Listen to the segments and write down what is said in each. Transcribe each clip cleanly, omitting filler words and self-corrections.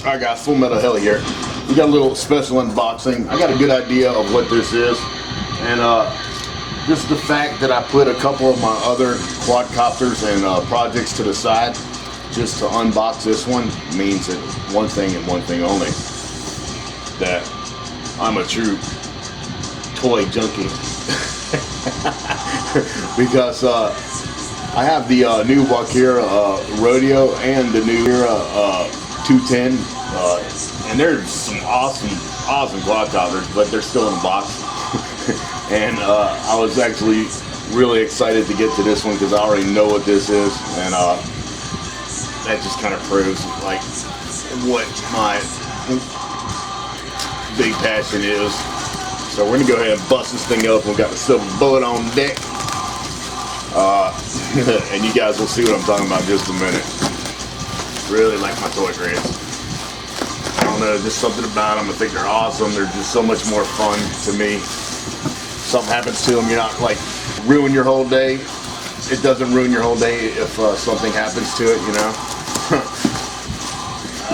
Alright guys, Full Metal Heli here. We got a little special unboxing. I got a good idea of what this is, and just the fact that I put a couple of my other quadcopters and projects to the side just to unbox this one means that one thing and one thing only, that I'm a true toy junkie. Because I have the new Wakira Rodeo and the new 210, and there's some awesome quadcopters, but they're still in the box. And I was actually really excited to get to this one because I already know what this is, and that just kind of proves like what my big passion is. So we're gonna go ahead and bust this thing up. We've got the silver bullet on deck, and you guys will see what I'm talking about in just a minute. Really like my toy grades. I don't know, just something about them. I think they're awesome. They're just so much more fun to me. Something happens to them, you're not like ruin your whole day. It doesn't ruin your whole day if something happens to it, you know.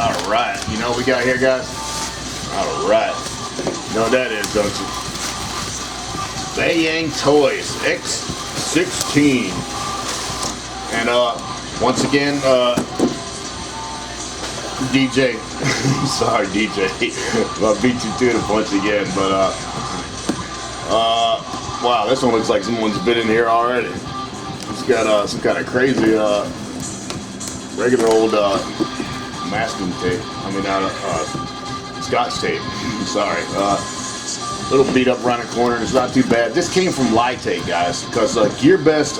All right, you know what we got here, guys? All right, you know what that is, don't you? Bayangtoys X16, and once again, DJ. Sorry, DJ. I beat you to the punch again, but wow, this one looks like someone's been in here already. It's got some kind of crazy regular old masking tape. I mean, Scotch tape. Sorry. Little beat up around the corner. It's not too bad. This came from Lite, guys, because GearBest.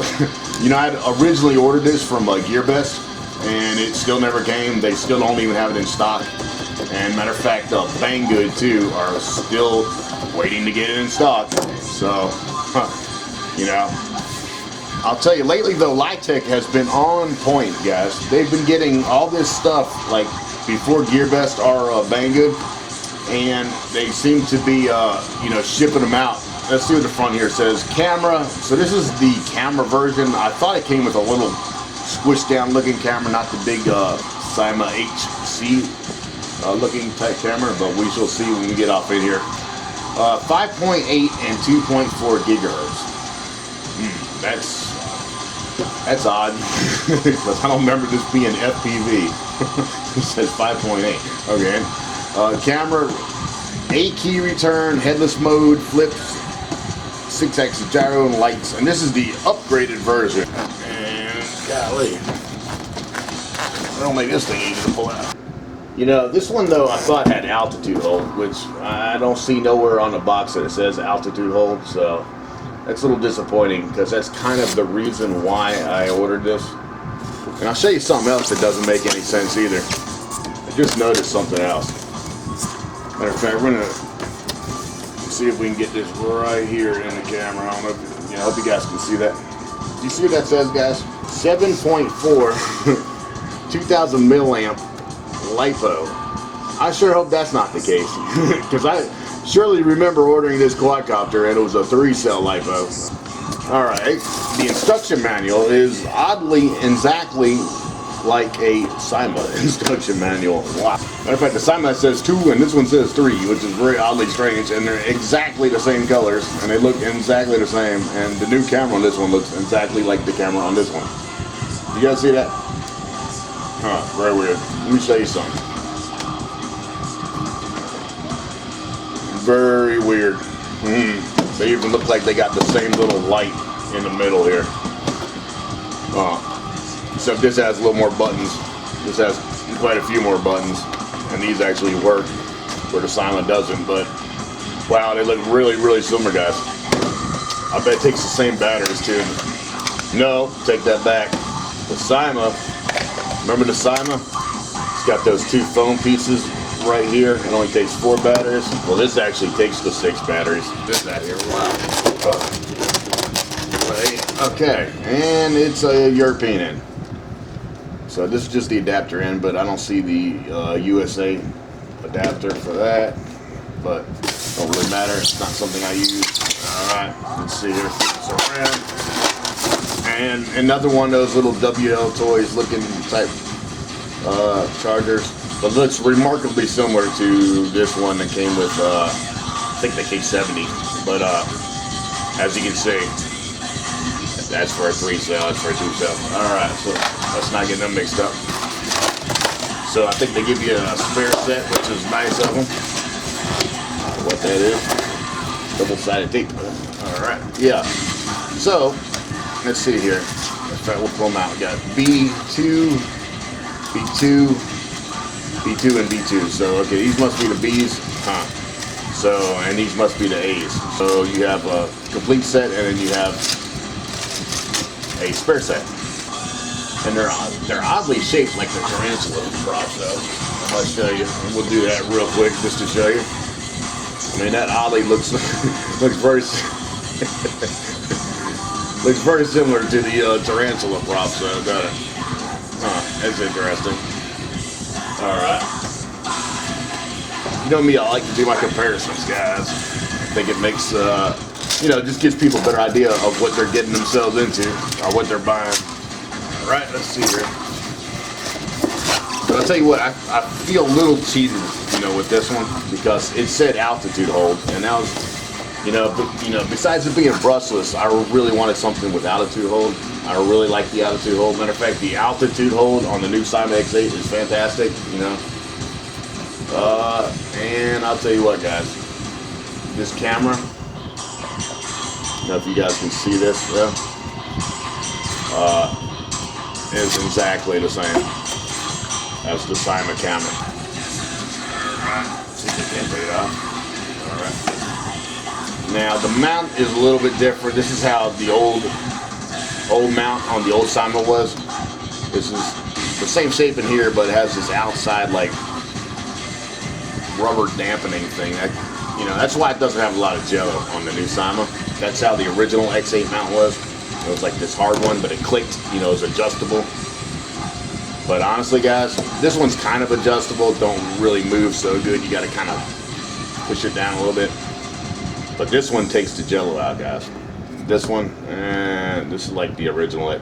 You know, I had originally ordered this from GearBest, and it still never came. They still don't even have it in stock. And matter of fact, Banggood too are still waiting to get it in stock. So, you know, I'll tell you, lately though, Lite has been on point, guys. They've been getting all this stuff like before GearBest or Banggood, and they seem to be, you know, shipping them out. Let's see what the front here says. Camera. So this is the camera version. I thought it came with a little squished down looking camera, not the big Cyma HC looking type camera, but we shall see when we get off in here. 5.8 and 2.4 gigahertz. That's odd, because I don't remember this being FPV. It says 5.8. Okay. Camera, 8 key return, headless mode, flips, 6-axis gyro, and lights. And this is the upgraded version. And golly, that'll make this thing easy to pull out. You know, this one though I thought had altitude hold, which I don't see nowhere on the box that it says altitude hold, so that's a little disappointing because that's kind of the reason why I ordered this. And I'll show you something else that doesn't make any sense either. I just noticed something else. Matter of fact, we're gonna see if we can get this right here in the camera. I don't know if, you know, I hope you guys can see that. Do you see what that says, guys? 7.4 2000 milliamp LiPo. I sure hope that's not the case, because I surely remember ordering this quadcopter and it was a 3-cell LiPo. Alright, the instruction manual is oddly exactly like a Cyma instruction manual. Wow. Matter of fact, the Cyma says 2 and this one says 3, which is very oddly strange, and they're exactly the same colors and they look exactly the same, and the new camera on this one looks exactly like the camera on this one. You guys see that? Huh, very weird. Let me show you something. Very weird. They even look like they got the same little light in the middle here. Except this has a little more buttons. This has quite a few more buttons, and these actually work where the Cyma doesn't. But wow, they look really similar, guys. I bet it takes the same batteries too. No, take that back. The Cyma. Remember the Cyma? It's got those 2 foam pieces right here. It only takes 4 batteries. Well, this actually takes the 6 batteries. This out here, wow. Okay, and it's a European end. So this is just the adapter end, but I don't see the USA adapter for that. But it don't really matter. It's not something I use. All right, let's see here. Flip this around. And another one of those little WL toys looking type chargers, but looks remarkably similar to this one that came with, I think the K70. But as you can see, that's for a 3-cell, that's for a 2-cell. Alright, so let's not get them mixed up. So I think they give you a spare set, which is nice of them. What that is, double-sided tape. Alright, yeah. So, let's see here. In fact, we'll pull them out. We got B2, B2, B2, and B2. So, okay, these must be the B's. So, and these must be the A's. So, you have a complete set, and then you have a spare set. And they're oddly shaped like the tarantula props, though. I'll show you. And we'll do that real quick just to show you. I mean, that oddly looks very looks very similar to the tarantula props, though, doesn't it? That's interesting. All right. You know me, I like to do my comparisons, guys. I think it makes, you know, just gives people a better idea of what they're getting themselves into or what they're buying. All right, let's see here. But I'll tell you what, I feel a little cheated, you know, with this one because it said altitude hold, and that was, you know, besides it being brushless, I really wanted something with altitude hold. I really like the altitude hold. Matter of fact, the altitude hold on the new Cyma X8 is fantastic, you know. And I'll tell you what, guys, this camera, I don't know if you guys can see this, is exactly the same as the Cyma camera. Alright, see if I can't take it off. Alright. Now the mount is a little bit different. This is how the old mount on the old Cyma was. This is the same shape in here, but it has this outside like rubber dampening thing. That, you know, that's why it doesn't have a lot of jello on the new Cyma. That's how the original X8 mount was. It was like this hard one, but it clicked, you know, it was adjustable. But honestly, guys, this one's kind of adjustable. Don't really move so good. You got to kind of push it down a little bit. But this one takes the jello out, guys. This one, and this is like the original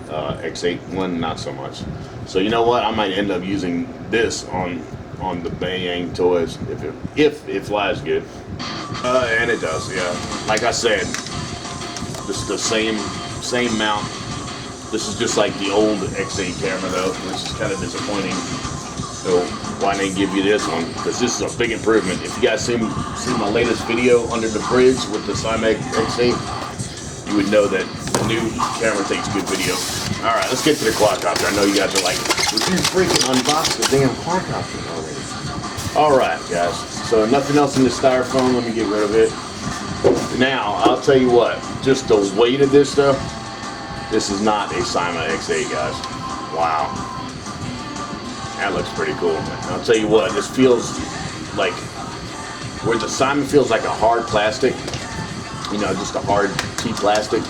X8 one, not so much. So you know what? I might end up using this on the Bayangtoys if it flies good. And it does, yeah. Like I said, this is the same mount. This is just like the old X8 camera though, which is kind of disappointing. So why didn't give you this one? Because this is a big improvement. If you guys seen my latest video under the bridge with the Cyma X8, you would know that the new camera takes good video. All right, let's get to the quadcopter. I know you guys are like, would you freaking unbox the damn quadcopter already? All right, guys. So nothing else in the styrofoam. Let me get rid of it. Now, I'll tell you what. Just the weight of this stuff. This is not a Cyma X8, guys. Wow. That looks pretty cool. I'll tell you what. This feels like, where the Cyma feels like a hard plastic. You know, just a hard cheap plastic.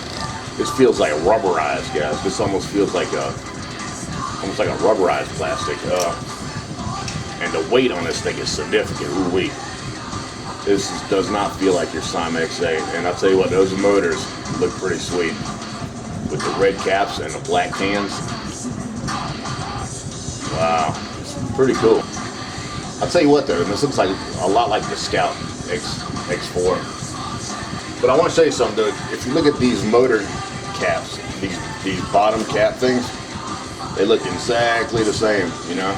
This feels like rubberized, guys. This almost feels like almost like a rubberized plastic. And the weight on this thing is significant. Ooh-wee. This does not feel like your Cyma X8. And I'll tell you what, those motors look pretty sweet. With the red caps and the black cans. Wow. It's pretty cool. I'll tell you what though, this looks like a lot like the Scout X4. But I want to show you something though. If you look at these motor caps, these bottom cap things, they look exactly the same, you know.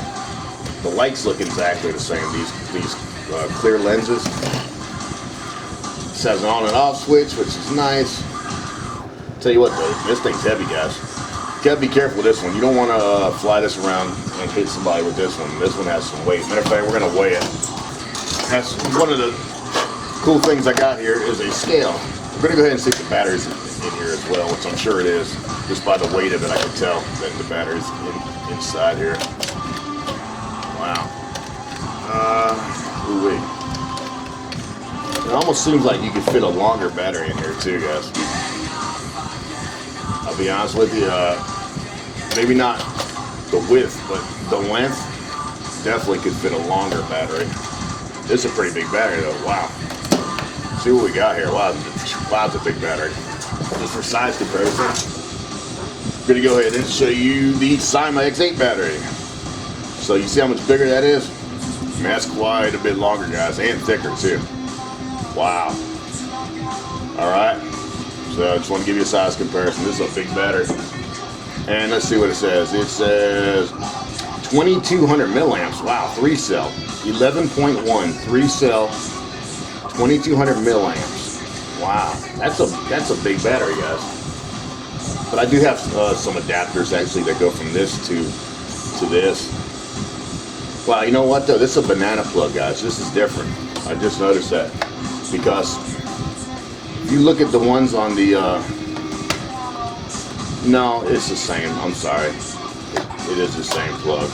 The lights look exactly the same. These clear lenses. This has an on and off switch, which is nice. Tell you what though, this thing's heavy, guys. You gotta be careful with this one. You don't want to fly this around and hit somebody with this one. This one has some weight. Matter of fact, we're gonna weigh it. That's one of the cool things I got here is a scale. We're gonna go ahead and stick the batteries in here as well, which I'm sure it is. Just by the weight of it, I can tell that the battery's inside here. Wow. Ooh-wee. It almost seems like you could fit a longer battery in here too, guys. I'll be honest with you, maybe not the width, but the length definitely could fit a longer battery. This is a pretty big battery though, wow. See what we got here, wow, it's a big battery. Just for size comparison, I'm gonna go ahead and show you the Cyma X8 battery. So you see how much bigger that is? I mean, that's quite a bit longer, guys, and thicker too. Wow. All right. So I just want to give you a size comparison. This is a big battery. And let's see what it says. It says 2200 milliamps. Wow, 3-cell. 11.1, 3-cell, 2200 milliamps. Wow, that's a big battery, guys. But I do have some adapters actually that go from this to this. Wow, you know what though? This is a banana plug, guys. This is different. I just noticed that because if you look at the ones on the no, it's the same. I'm sorry, it is the same plug.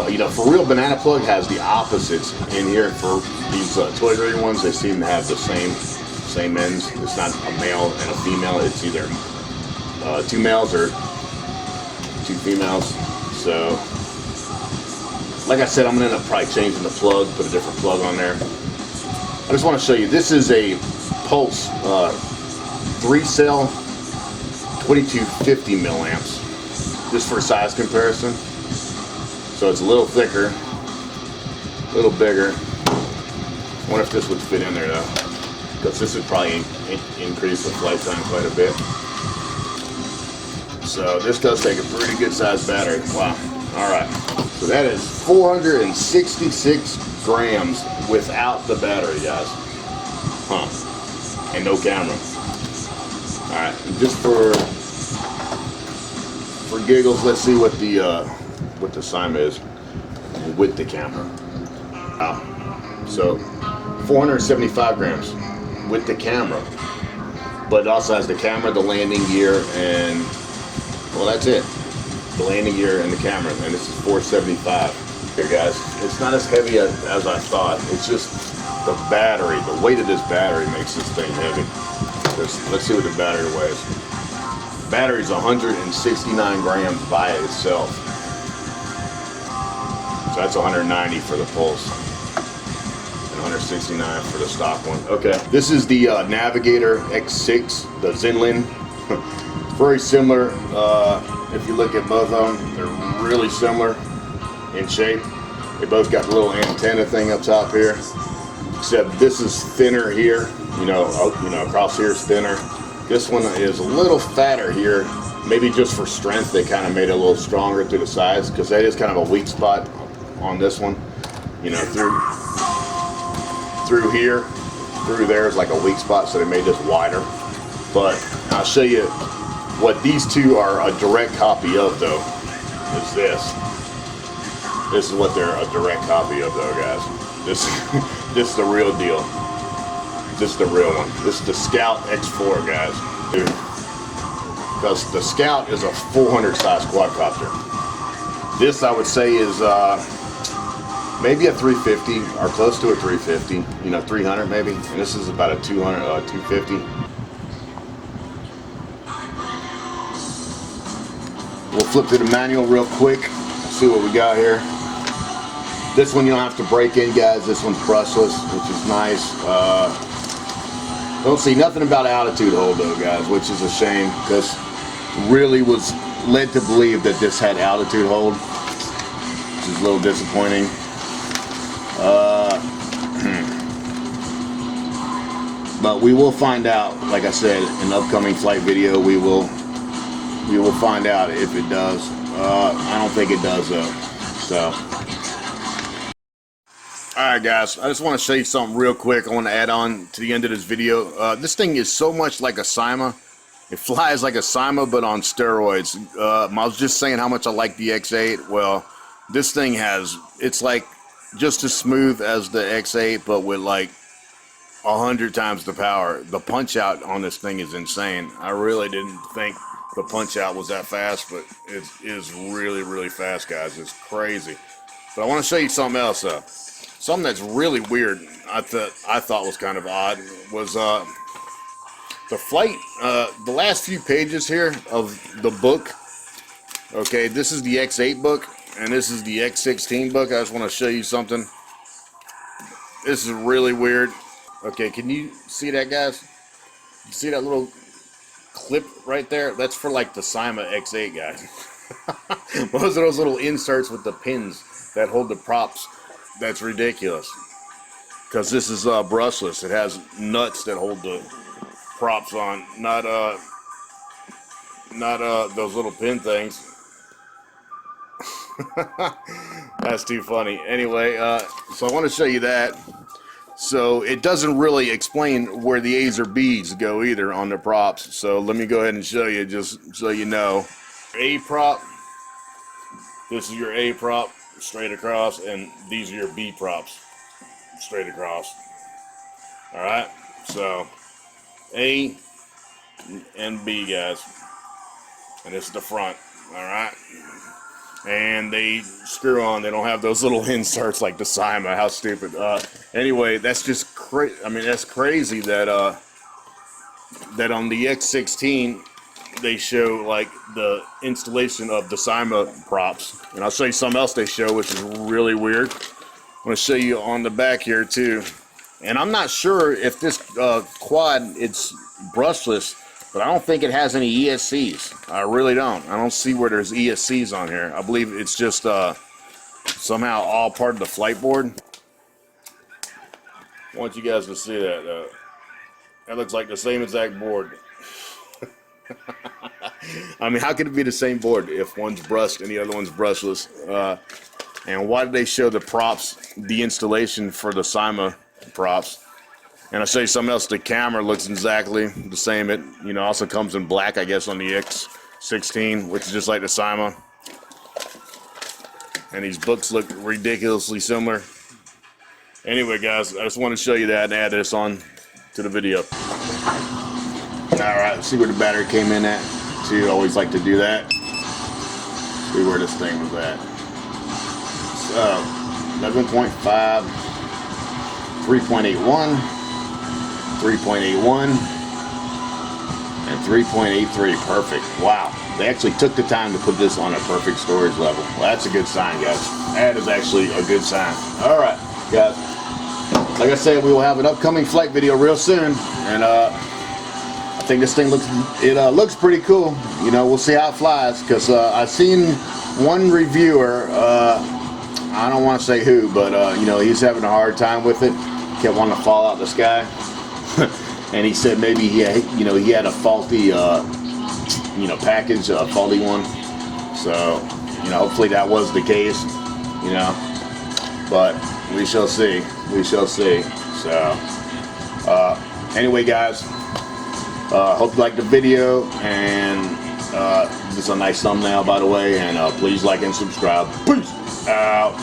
You know, for real, banana plug has the opposites in here. For these toy rated ones, they seem to have the same ends. It's not a male and a female. It's either 2 males or 2 females. So, like I said, I'm gonna end up probably changing the plug, put a different plug on there. I just want to show you. This is a Pulse 3-cell, 2250 milliamps. Just for size comparison. So it's a little thicker, a little bigger. I wonder if this would fit in there though, because this would probably increase the flight time quite a bit. So this does take a pretty good sized battery. Wow. All right. So that is 466 grams without the battery, guys. Huh. And no camera. All right. Just for giggles, let's see what the SIMA is with the camera. Wow. So 475 grams with the camera, but it also has the camera, the landing gear, and well, that's it. The landing gear and the camera, and this is 475. Here, guys, it's not as heavy as I thought. It's just the battery. The weight of this battery makes this thing heavy. Let's see what the battery weighs. The battery's 169 grams by itself. So that's 190 for the Pulse and 169 for the stock one. Okay, this is the Navigator X6, the Zenlin. Very similar. If you look at both of them, they're really similar in shape. They both got the little antenna thing up top here, except this is thinner here. You know, across here is thinner. This one is a little fatter here. Maybe just for strength, they kind of made it a little stronger through the sides, because that is kind of a weak spot on this one. You know, through here, through there is like a weak spot, so they made this wider. But I'll show you what these two are a direct copy of, though, is this. This is what they're a direct copy of, though, guys. This is the real deal. This is the real one. This is the Scout X4, guys. Dude. Because the Scout is a 400 size quadcopter. This, I would say, is maybe a 350 or close to a 350. You know, 300 maybe. And this is about a 250. We'll flip through the manual real quick. See what we got here. This one you don't have to break in, guys. This one's brushless, which is nice. Don't see nothing about altitude hold though, guys, which is a shame, because really was led to believe that this had altitude hold, which is a little disappointing. But we will find out. Like I said, in the upcoming flight video, we will find out if it does. I don't think it does though. So. Alright guys, I just want to show you something real quick. I want to add on to the end of this video. This thing is so much like a SIMA. It flies like a SIMA but on steroids. I was just saying how much I like the X8. Well, this thing it's like just as smooth as the X8 but with like 100 times the power. The punch out on this thing is insane. I really didn't think the punch out was that fast, but it is really, really fast, guys. It's crazy. But I want to show you something else though. Something that's really weird, I thought was kind of odd, was the flight, the last few pages here of the book. Okay, this is the X8 book, and this is the X16 book. I just want to show you something. This is really weird. Okay, can you see that, guys? You see that little clip right there? That's for like the SIMA X8, guys. Most of those little inserts with the pins that hold the props, that's ridiculous. Because this is brushless. It has nuts that hold the props on, not those little pin things. That's too funny. Anyway, so I want to show you that. So it doesn't really explain where the A's or B's go either on the props. So let me go ahead and show you, just so you know. A prop, this is your A prop straight across, and these are your B props straight across. Alright, so A and B, guys. And this is the front. Alright. And they screw on. They don't have those little inserts like the Cyma. How stupid. Anyway, that's just crazy. I mean, that's crazy that that on the X16 they show like the installation of the Cyma props. And I'll show you something else they show, which is really weird. I'm going to show you on the back here too. And I'm not sure if this quad, it's brushless, but I don't think it has any ESCs. I really don't. I don't see where there's ESCs on here. I believe it's just somehow all part of the flight board. I want you guys to see that. That looks like the same exact board. I mean, how could it be the same board if one's brushed and the other one's brushless? And why did they show the props, the installation for the Cyma props? And I'll show you something else. The camera looks exactly the same. It, you know, also comes in black, I guess, on the X16, which is just like the Cyma. And these books look ridiculously similar. Anyway, guys, I just want to show you that and add this on to the video. Alright, let's see where the battery came in at. See, I always like to do that. See where this thing was at. So, 11.5, 3.81, 3.81, and 3.83. Perfect. Wow. They actually took the time to put this on a perfect storage level. Well, that's a good sign, guys. That is actually a good sign. Alright, guys. Like I said, we will have an upcoming flight video real soon. And I think this thing looks pretty cool. You know, we'll see how it flies. Because I've seen one reviewer, I don't want to say who, but you know, he's having a hard time with it. Kept wanting to fall out of the sky. And he said maybe he had a faulty package, a faulty one. So, you know, hopefully that was the case, you know. But we shall see. We shall see. So, anyway, guys, hope you liked the video, and this is a nice thumbnail, by the way, and please like and subscribe. Peace out.